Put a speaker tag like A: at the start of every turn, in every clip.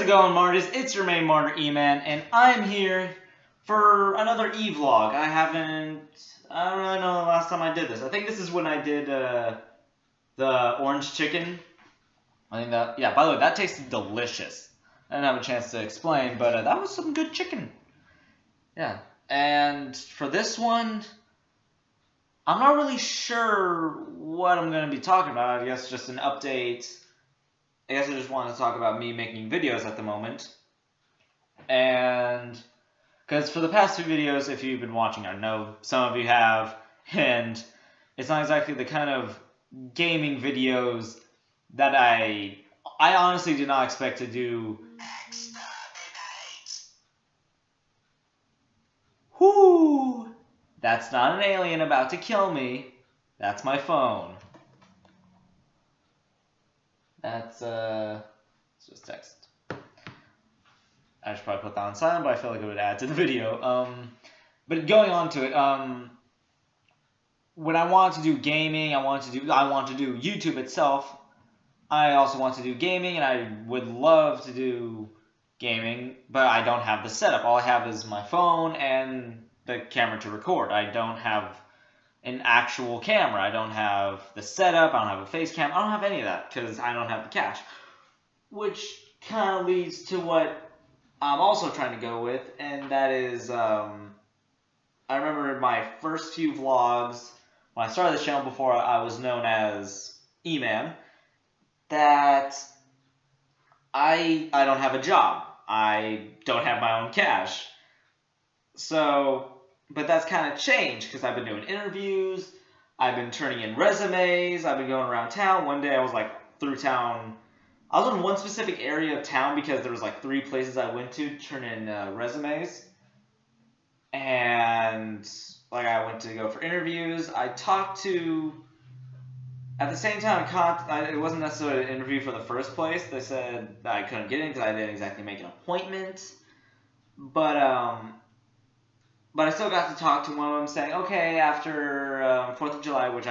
A: going, Marties? It's your main martyr, E-Man, and I'm here for another E-vlog. I don't really know the last time I did this. I think this is when I did the orange chicken. I think that, yeah, by the way, that tasted delicious. I didn't have a chance to explain, but that was some good chicken. Yeah, and for this one, I'm not really sure what I'm going to be talking about. I guess just an update. I guess I just want to talk about me making videos at the moment. And because for the past two videos, if you've been watching, I know some of you have, and it's not exactly the kind of gaming videos that I honestly did not expect to do. Whoo! That's not an alien about to kill me. That's my phone. That's it's just text. I should probably put that on silent, but I feel like it would add to the video. But going on to it, when I want to do gaming, I want to do YouTube itself. I also want to do gaming, and I would love to do gaming, but I don't have the setup. All I have is my phone and the camera to record. I don't have an actual camera. I don't have the setup. I don't have a face cam. I don't have any of that because I don't have the cash. Which kind of leads to what I'm also trying to go with, and that is, I remember in my first few vlogs, when I started the channel before I was known as E-Man, that I don't have a job. I don't have my own cash. So, but that's kind of changed because I've been doing interviews, I've been turning in resumes, I've been going around town. One day I was like through town. I was in one specific area of town because there was like 3 places I went to turn in resumes. And like I went to go for interviews. I talked to, at the same time, it wasn't necessarily an interview for the first place. They said that I couldn't get in because I didn't exactly make an appointment. But I still got to talk to one of them saying, okay, after 4th of July, which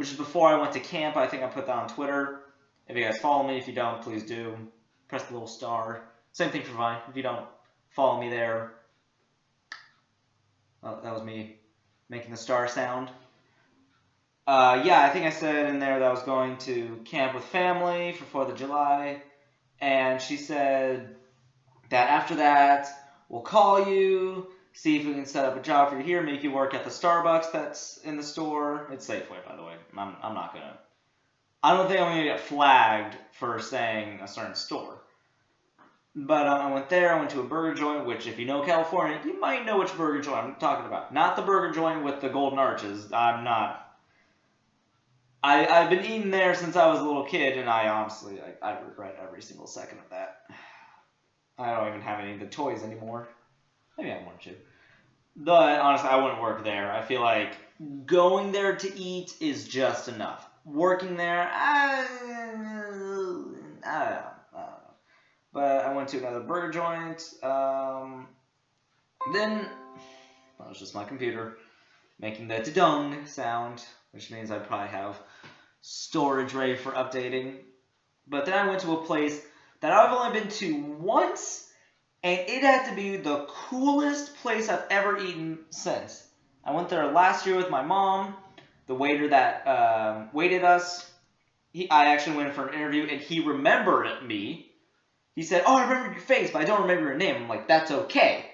A: is before I went to camp. I think I put that on Twitter. If you guys follow me, if you don't, please do. Press the little star. Same thing for Vine. If you don't follow me there. Oh, that was me making the star sound. Yeah, I think I said in there that I was going to camp with family for 4th of July. And she said that after that, we'll call you, see if we can set up a job for you here, make you work at the Starbucks that's in the store. It's Safeway, by the way. I'm not going to. I don't think I'm going to get flagged for saying a certain store. But I went there, I went to a burger joint, which if you know California, you might know which burger joint I'm talking about. Not the burger joint with the golden arches. I'm not. I've been eating there since I was a little kid, and I honestly, I regret every single second of that. I don't even have any of the toys anymore. Maybe I have one or two. But honestly, I wouldn't work there. I feel like going there to eat is just enough. Working there, I don't know. But I went to another burger joint. Then, that was just my computer making the da-dung sound, which means I probably have storage ready for updating. But then I went to a place that I've only been to once, and it had to be the coolest place I've ever eaten since. I went there last year with my mom. The waiter that waited us, I actually went for an interview, and he remembered me. He said, oh, I remember your face, but I don't remember your name. I'm like, that's okay.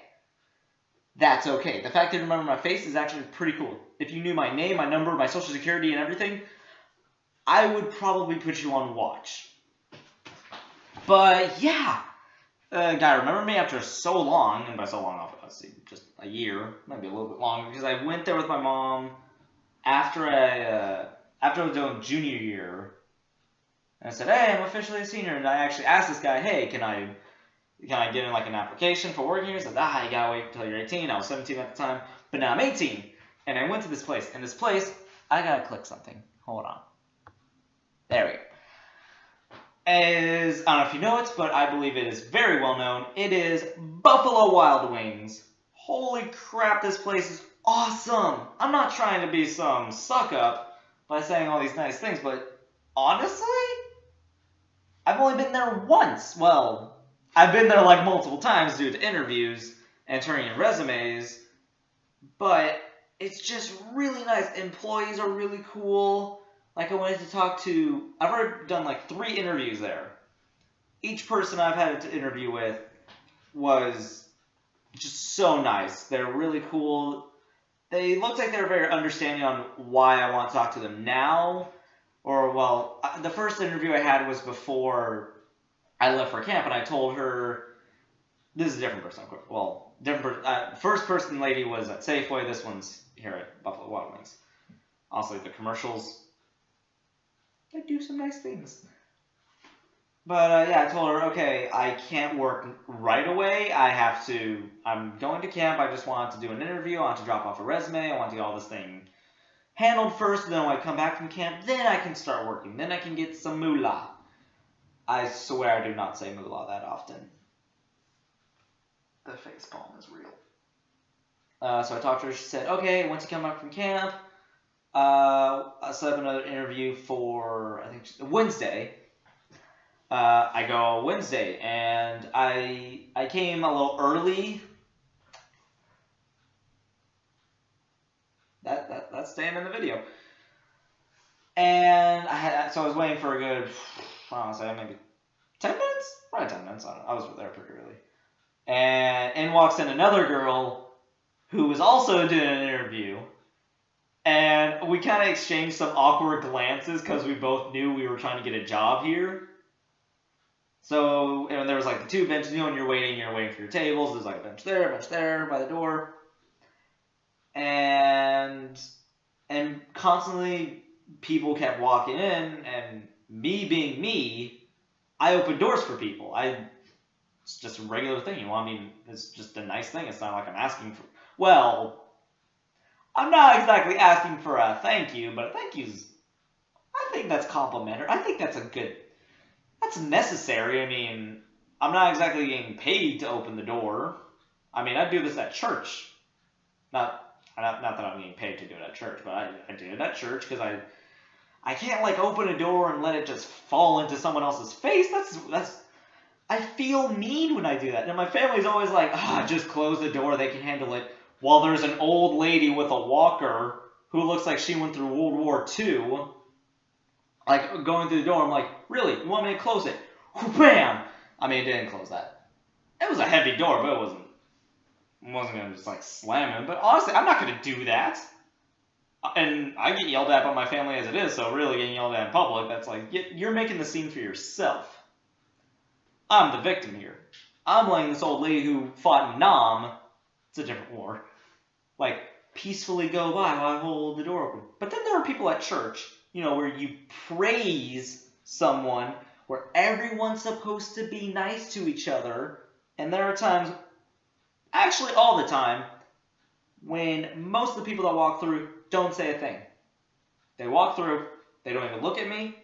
A: That's okay. The fact that you remember my face is actually pretty cool. If you knew my name, my number, my social security, and everything, I would probably put you on watch. But yeah, guy remembered me after so long, and by so long, let's see, just a year, maybe a little bit longer, because I went there with my mom after I was doing junior year. And I said, hey, I'm officially a senior, and I actually asked this guy, hey, can I get in like an application for working here? He said, you gotta wait until you're 18. I was 17 at the time, but now I'm 18. And I went to this place, and this place, I gotta click something. Hold on. There we go. I don't know if you know it, but I believe it is very well known. It is Buffalo Wild Wings. Holy crap, this place is awesome. I'm not trying to be some suck-up by saying all these nice things, but honestly, I've only been there once. Well, I've been there like multiple times due to interviews and turning in resumes, but it's just really nice. Employees are really cool. Like I wanted to talk to, I've already done like 3 interviews there. Each person I've had to interview with was just so nice. They're really cool. They looked like they were very understanding on why I want to talk to them now. Or, well, the first interview I had was before I left for camp, and I told her, this is a different person, well, first person lady was at Safeway, this one's here at Buffalo Wild Wings. Honestly, the commercials, they do some nice things. But, yeah, I told her, okay, I can't work right away, I'm going to camp, I just want to do an interview, I want to drop off a resume, I want to get all this thing handled first, then when I come back from camp, then I can start working, then I can get some moolah. I swear I do not say moolah that often. The face palm is real. So I talked to her. She said, okay, once you come back from camp, I'll set up another interview for, I think, Wednesday. I go Wednesday, and I came a little early. That's staying in the video. And so I was waiting for a good, I don't know, maybe 10 minutes? Probably 10 minutes. I was there pretty early. And in walks in another girl who was also doing an interview. And we kind of exchanged some awkward glances because we both knew we were trying to get a job here. So, and there was like the 2 benches, you know, when you're waiting for your tables. There's like a bench there by the door. And constantly people kept walking in, and me being me, I open doors for people. It's just a regular thing. It's just a nice thing. It's not like I'm asking for, well, I'm not exactly asking for a thank you, but a thank you's, I think that's complimentary. I think that's that's necessary. I mean, I'm not exactly getting paid to open the door. I mean, I do this at church. Not that I'm getting paid to do it at church, but I do it at church because I can't like open a door and let it just fall into someone else's face. I feel mean when I do that. And my family's always like, just close the door, they can handle it. While there's an old lady with a walker who looks like she went through World War II, like going through the door. I'm like, really? You want me to close it? Bam! I mean, it didn't close that. It was a heavy door, but it wasn't going to just like slam it. But honestly, I'm not going to do that. And I get yelled at by my family as it is, so really getting yelled at in public, that's like, you're making the scene for yourself. I'm the victim here. I'm letting this old lady who fought in Nam, it's a different war, like, peacefully go by while I hold the door open. But then there are people at church, you know, where you praise someone, where everyone's supposed to be nice to each other, and there are times, actually all the time, when most of the people that walk through don't say a thing. They walk through, they don't even look at me,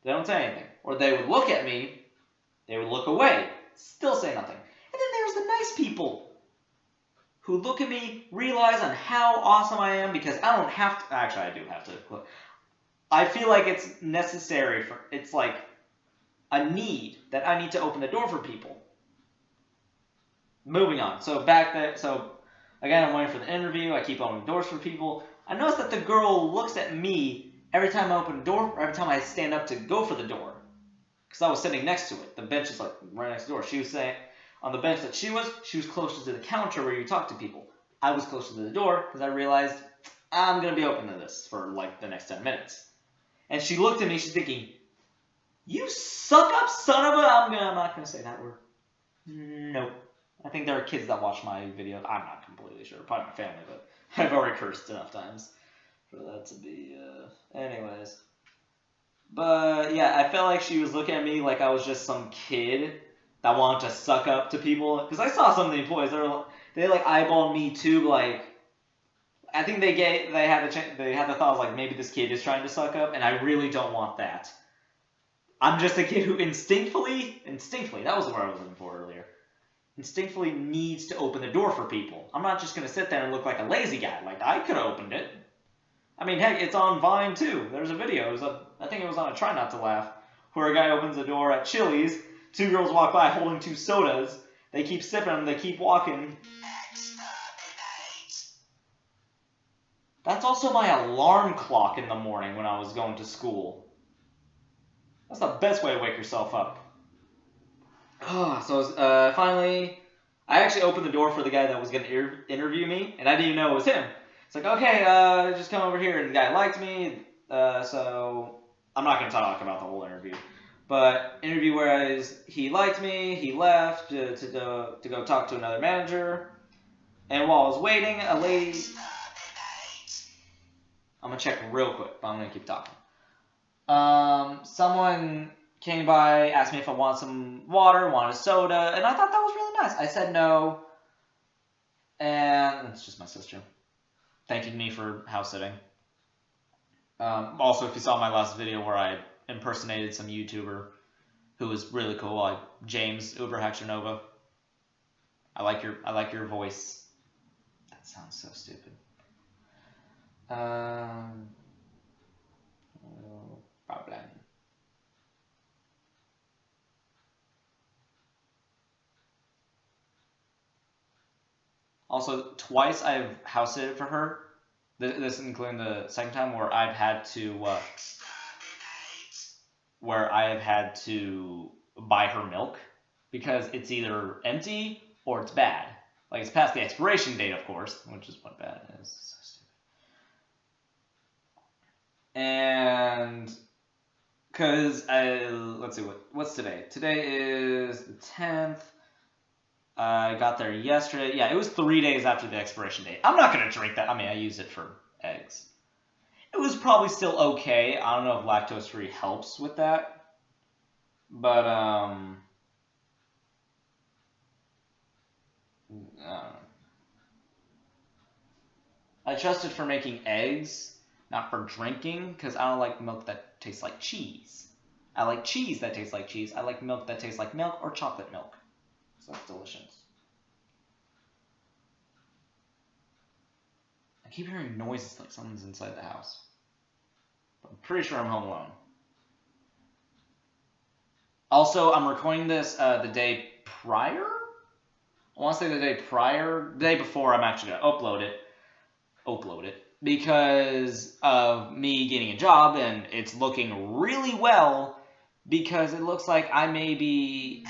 A: they don't say anything. Or they would look at me, they would look away, still say nothing. And then there's the nice people who look at me, realize on how awesome I am because I don't have to, actually I do have to, I feel like it's necessary it's like a need that I need to open the door for people. Moving on, so again, I'm waiting for the interview, I keep opening doors for people. I notice that the girl looks at me every time I open a door, or every time I stand up to go for the door. Because I was sitting next to it. The bench is like right next to the door. She was saying, on the bench that she was closer to the counter where you talk to people. I was closer to the door because I realized I'm going to be open to this for like the next 10 minutes. And she looked at me, she's thinking, you suck up son of a, I'm not going to say that word. Nope. I think there are kids that watch my video. I'm not completely sure. Probably my family, but I've already cursed enough times for that to be, anyways. But, yeah, I felt like she was looking at me like I was just some kid that wanted to suck up to people. Because I saw some of the employees, they eyeballed me too, like, I think they had the thought, like, maybe this kid is trying to suck up, and I really don't want that. I'm just a kid who instinctively, that was the word I was looking for earlier, instinctively needs to open the door for people. I'm not just going to sit there and look like a lazy guy. Like, I could have opened it. I mean, heck, it's on Vine, too. There's a video. I think it was on a Try Not to Laugh, where a guy opens the door at Chili's, 2 girls walk by holding 2 sodas. They keep sipping them. They keep walking. That's also my alarm clock in the morning when I was going to school. That's the best way to wake yourself up. So finally, I actually opened the door for the guy that was going to interview me, and I didn't even know it was him. It's like, okay, just come over here, and the guy liked me, so I'm not going to talk about the whole interview. But interview-wise, he liked me, he left to go talk to another manager, and while I was waiting, a lady... I'm going to check real quick, but I'm going to keep talking. Someone came by, asked me if I wanted some water, wanted a soda, and I thought that was really nice. I said no, and it's just my sister thanking me for house sitting. Also, if you saw my last video where I impersonated some YouTuber who was really cool, like James Uberhactionova. I like your voice. That sounds so stupid. No problem. Also, twice I've house sitted for her. This including the second time where I've had to buy her milk because it's either empty or it's bad. Like, it's past the expiration date, of course, which is what bad is. So stupid. And because let's see, what's today? Today is the 10th. I got there yesterday. Yeah, it was 3 days after the expiration date. I'm not going to drink that. I mean, I used it for eggs. It was probably still okay. I don't know if lactose-free helps with that. But, I don't know. I trust it for making eggs, not for drinking, because I don't like milk that tastes like cheese. I like cheese that tastes like cheese. I like milk that tastes like milk or chocolate milk. So that's delicious. I keep hearing noises like someone's inside the house. But I'm pretty sure I'm home alone. Also, I'm recording this the day prior? I want to say the day prior. The day before I'm actually going to upload it. Because of me getting a job, and it's looking really well, because it looks like I may be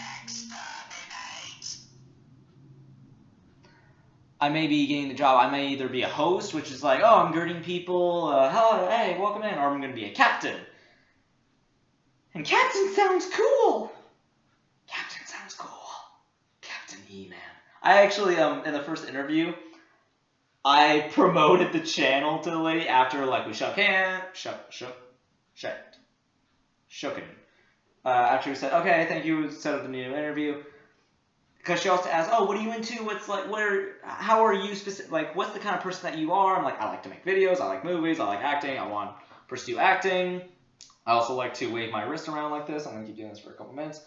A: getting the job. I may either be a host, which is like, oh, I'm greeting people, hello, hey, welcome in, or I'm going to be a captain. And captain sounds cool. Captain sounds cool. Captain E-Man. I actually, in the first interview, I promoted the channel to the lady after, like, we shook hands, shooken. After we said, okay, thank you, set up the new interview. Because she also asked, oh, what are you into? How are you specific? Like, what's the kind of person that you are? I'm like, I like to make videos, I like movies, I like acting, I want to pursue acting. I also like to wave my wrist around like this. I'm going to keep doing this for a couple minutes.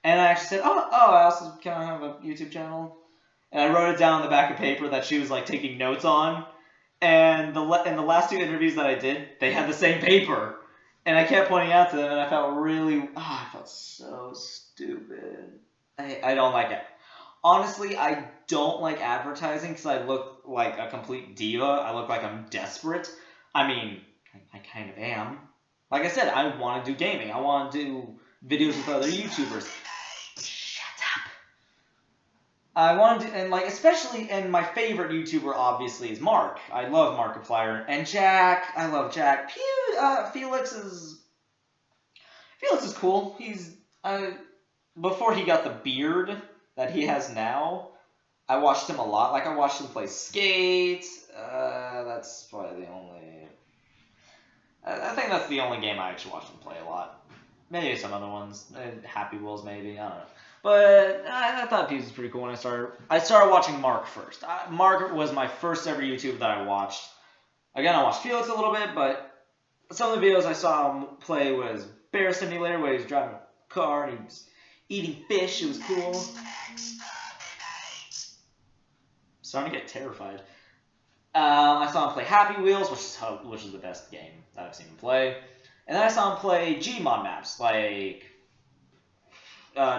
A: And I actually said, I also kind of have a YouTube channel. And I wrote it down on the back of paper that she was, like, taking notes on. And in the last 2 interviews that I did, they had the same paper. And I kept pointing out to them, and I felt I felt so stupid. I don't like it. Honestly, I don't like advertising because I look like a complete diva. I look like I'm desperate. I mean, I kind of am. Like I said, I want to do gaming. I want to do videos with other YouTubers. Shut up. I want to do, and like, especially, and my favorite YouTuber obviously is Mark. I love Markiplier. And Jack, I love Jack. Felix is cool. He's, before he got the beard that he has now, I watched him a lot. Like, I watched him play Skate. That's probably the only... I think that's the only game I actually watched him play a lot. Maybe some other ones. Happy Wheels, maybe. I don't know. But I thought he was pretty cool when I started. I started watching Mark first. Mark was my first ever YouTuber that I watched. Again, I watched Felix a little bit, but some of the videos I saw him play was Bear Simulator, where he was driving a car and he was eating fish. It was cool. I'm starting to get terrified. I saw him play Happy Wheels, which is the best game that I've seen him play. And then I saw him play Gmod maps, like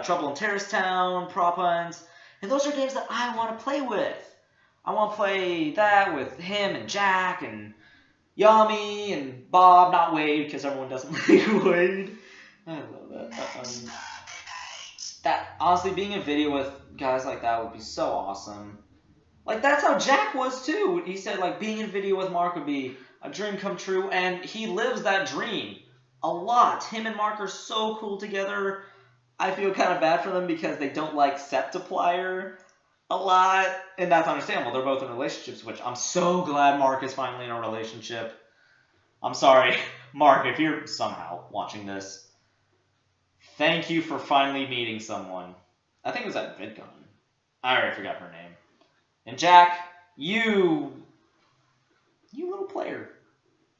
A: Trouble in Terrace Town, Prop Hunts, and those are games that I want to play with. I want to play that with him and Jack and Yami and Bob, not Wade, because everyone doesn't like Wade. I love that. That honestly, being in a video with guys like that would be so awesome. Like, that's how Jack was too. He said, like, being in a video with Mark would be a dream come true, and he lives that dream a lot. Him and Mark are so cool together. I feel kind of bad for them because they don't like Septiplier a lot, and that's understandable. They're both in relationships, which I'm so glad Mark is finally in a relationship. I'm sorry, Mark, if you're somehow watching this. Thank you for finally meeting someone. I think it was at VidCon. I already forgot her name. And Jack, you little player.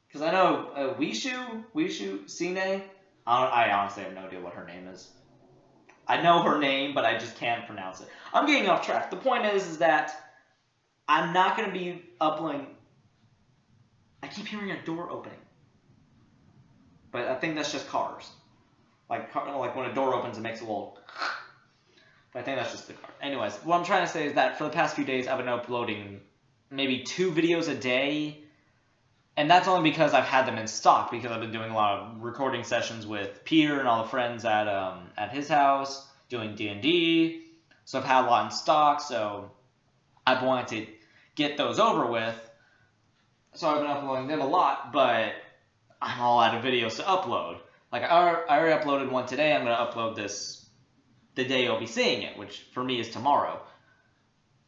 A: Because I know Wishu, Sine. I honestly have no idea what her name is. I know her name, but I just can't pronounce it. I'm getting off track. The point is that I'm not going to be uploading. I keep hearing a door opening. But I think that's just cars. Like when a door opens, it makes a little... But I think that's just the car. Anyways, what I'm trying to say is that for the past few days, I've been uploading maybe 2 videos a day. And that's only because I've had them in stock, because I've been doing a lot of recording sessions with Peter and all the friends at his house, doing D&D. So I've had a lot in stock, so I've wanted to get those over with. So I've been uploading them a lot, but I'm all out of videos to upload. Like, I already uploaded one today. I'm going to upload this the day you'll be seeing it, which for me is tomorrow.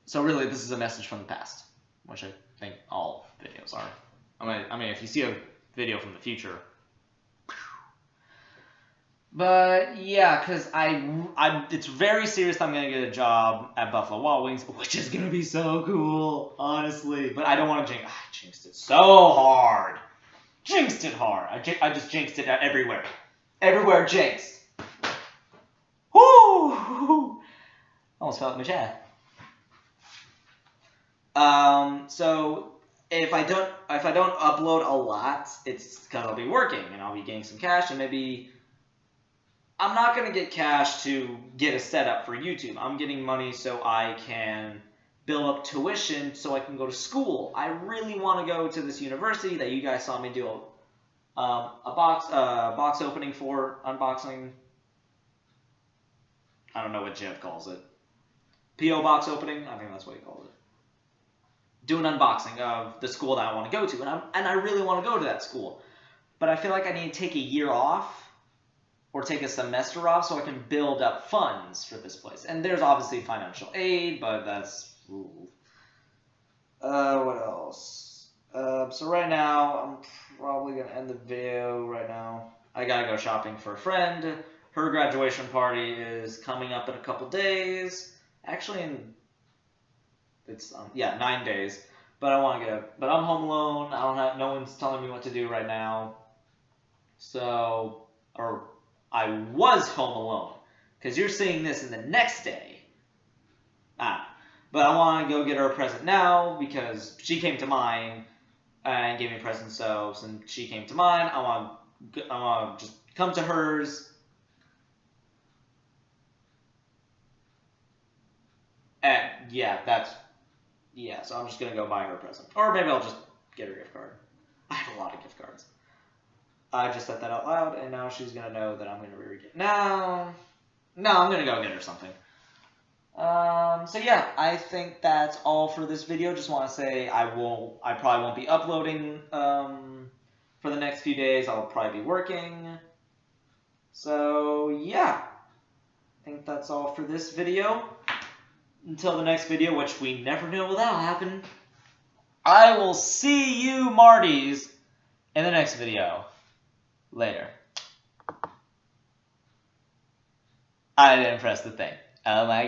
A: So really, this is a message from the past, which I think all videos are. I mean, if you see a video from the future. But yeah, because it's very serious that I'm going to get a job at Buffalo Wild Wings, which is going to be so cool, honestly. But I don't want to jinx. I jinxed it so hard. Jinxed it hard. I just jinxed it everywhere. Everywhere jinxed. Whoo! Almost fell out my chest. So if I don't upload a lot, it's because I'll be working and I'll be getting some cash, and maybe I'm not gonna get cash to get a setup for YouTube. I'm getting money so I can build up tuition so I can go to school. I really want to go to this university that you guys saw me do a box opening for, unboxing. I don't know what Jeff calls it. P.O. box opening? I think that's what he calls it. Do an unboxing of the school that I want to go to. And I really want to go to that school. But I feel like I need to take a year off or take a semester off so I can build up funds for this place. And there's obviously financial aid, but that's... Ooh. What else? So right now, I'm probably going to end the video right now. I got to go shopping for a friend. Her graduation party is coming up in a couple days. Actually, it's 9 days. But but I'm home alone. No one's telling me what to do right now. So, or I was home alone, because you're seeing this in the next day. But I want to go get her a present now because she came to mine and gave me a present. So since she came to mine, I want to just come to hers. So I'm just going to go buy her a present. Or maybe I'll just get her a gift card. I have a lot of gift cards. I just said that out loud, and now she's going to know that I'm going to read it. No, I'm going to go get her something. So yeah, I think that's all for this video. Just want to say I probably won't be uploading for the next few days. I'll probably be working. So yeah, I think that's all for this video. Until the next video, which we never know will that'll happen. I will see you, Marties, in the next video. Later. I didn't press the thing. Oh my